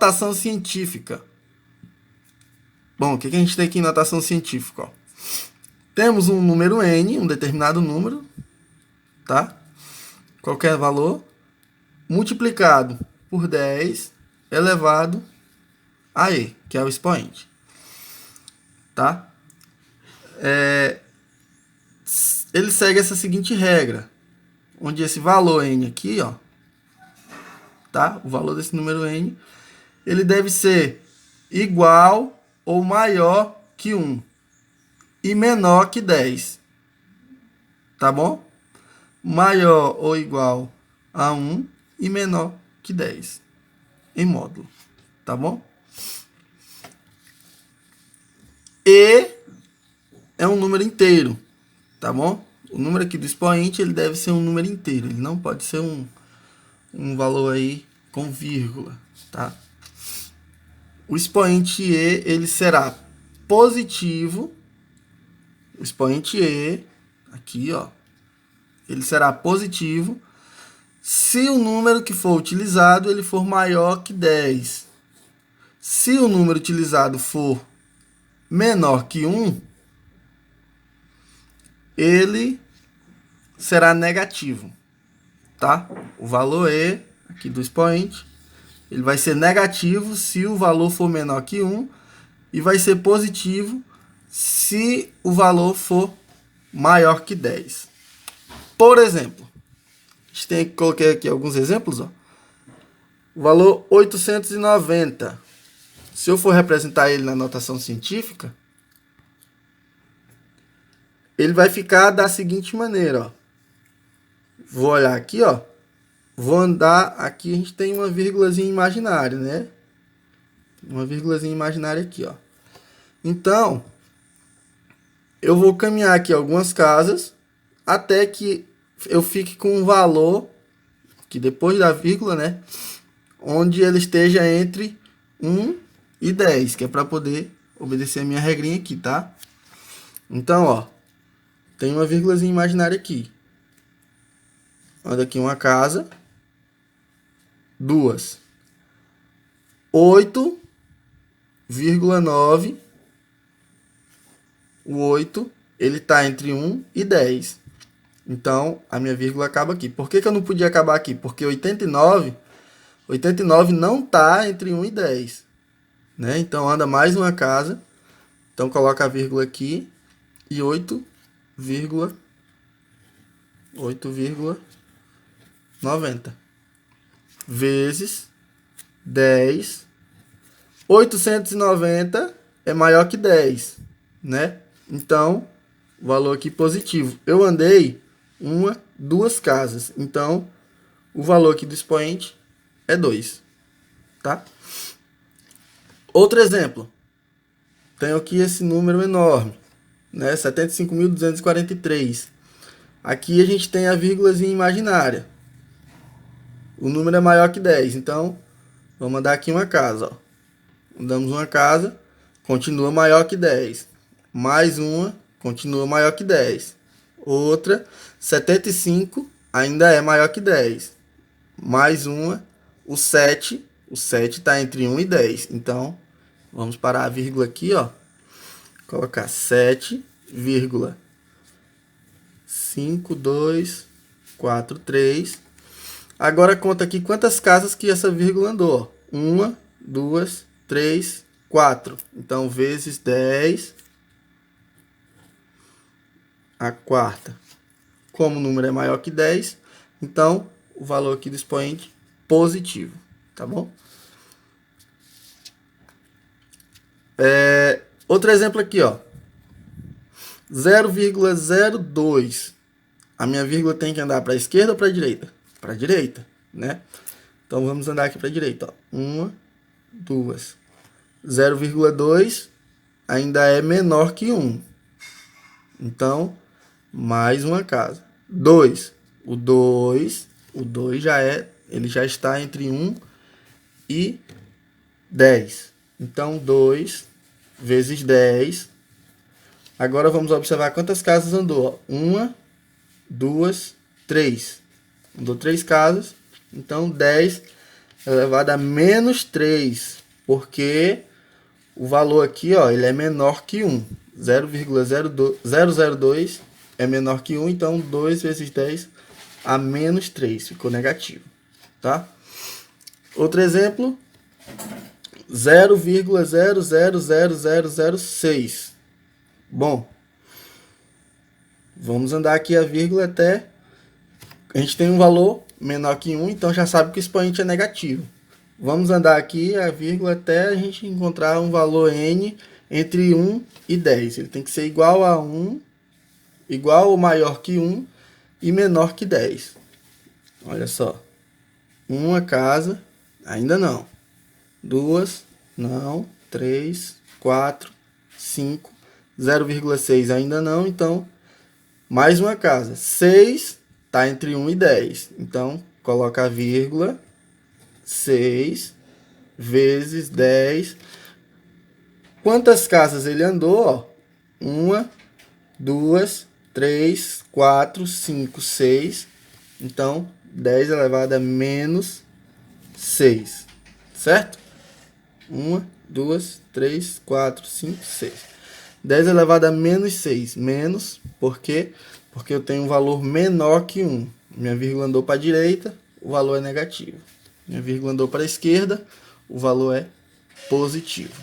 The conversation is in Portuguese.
Notação científica. Bom, o que a gente tem aqui em notação científica? Ó? Temos um número n, um determinado número, tá? Qualquer valor, multiplicado por 10 elevado a e, que é o expoente. Tá? Ele segue essa seguinte regra, onde esse valor n aqui, ó, tá? O valor desse número n, ele deve ser igual ou maior que 1 e menor que 10. Tá bom? Maior ou igual a 1 e menor que 10 em módulo. Tá bom? E é um número inteiro. Tá bom? O número aqui do expoente, ele deve ser um número inteiro. Ele não pode ser um valor aí com vírgula, tá? O expoente e, ele será positivo. O expoente e, aqui, ó, ele será positivo se o número que for utilizado ele for maior que 10. Se o número utilizado for menor que 1, ele será negativo, tá? O valor E aqui do expoente, ele vai ser negativo se o valor for menor que 1 e vai ser positivo se o valor for maior que 10. Por exemplo, a gente tem que colocar aqui alguns exemplos, ó. O valor 890. Se eu for representar ele na notação científica, ele vai ficar da seguinte maneira, ó. Vou olhar aqui, ó. Vou andar aqui, a gente tem uma vírgulazinha imaginária, né? Uma vírgulazinha imaginária aqui, ó. Então, eu vou caminhar aqui algumas casas até que eu fique com um valor que depois da vírgula, né, onde ele esteja entre 1 e 10, que é para poder obedecer a minha regrinha aqui, tá? Então, ó, tem uma vírgulazinha imaginária aqui. Anda aqui uma casa, 2, 8,9. O 8, ele está entre 1 e 10. Então, a minha vírgula acaba aqui. Por que eu não podia acabar aqui? Porque 89 não está entre 1 e 10. Né? Então, anda mais uma casa. Então, coloca a vírgula aqui. E 8,90 vezes 10. 890 é maior que 10. Né? Então, o valor aqui positivo. Eu andei duas casas. Então, o valor aqui do expoente é 2. Tá? Outro exemplo. Tenho aqui esse número enorme, né? 75.243. Aqui a gente tem a vírgulazinha imaginária. O número é maior que 10. Então, vamos andar aqui uma casa. Ó. Andamos uma casa, continua maior que 10. Mais uma, continua maior que 10. Outra, 75, ainda é maior que 10. Mais uma, o 7 está entre 1 e 10. Então, vamos parar a vírgula aqui, ó. Colocar 7,5243. Agora conta aqui quantas casas que essa vírgula andou. 1, 2, 3, 4. Então, vezes 10. A quarta. Como o número é maior que 10, então o valor aqui do expoente positivo. Tá bom? Outro exemplo aqui, ó. 0,02. A minha vírgula tem que andar para a esquerda ou para a direita? Para a direita, né? Então, vamos andar aqui para a direita, ó. 1, 2. 0,2 ainda é menor que 1. Então, mais uma casa. 2. O 2 ele já está entre 1 e 10. Então, 2 vezes 10. Agora vamos observar quantas casas andou. 1, 2, 3. Andou 3 casas. Então, 10 elevado a menos 3, porque o valor aqui, ó, ele é menor que 1. 0,002 é menor que 1, então 2 vezes 10 a menos 3, ficou negativo, tá? Outro exemplo, 0,000006. Bom, vamos andar aqui a vírgula até... A gente tem um valor menor que 1, então já sabe que o expoente é negativo. Vamos andar aqui a vírgula até a gente encontrar um valor n entre 1 e 10. Ele tem que ser igual a 1, igual ou maior que 1 e menor que 10. Olha só. Uma casa, ainda não. Duas, não. 3, 4, 5, 0,6 ainda não, então mais uma casa. 6 está entre 1 e 10. Então, coloca a vírgula. 6 vezes 10. Quantas casas ele andou? 1, 2, 3, 4, 5, 6. Então, 10 elevado a menos 6. Certo? 1, 2, 3, 4, 5, 6. 10 elevado a menos 6. Menos, por quê? Porque eu tenho um valor menor que 1. Minha vírgula andou para a direita, o valor é negativo. Minha vírgula andou para a esquerda, o valor é positivo.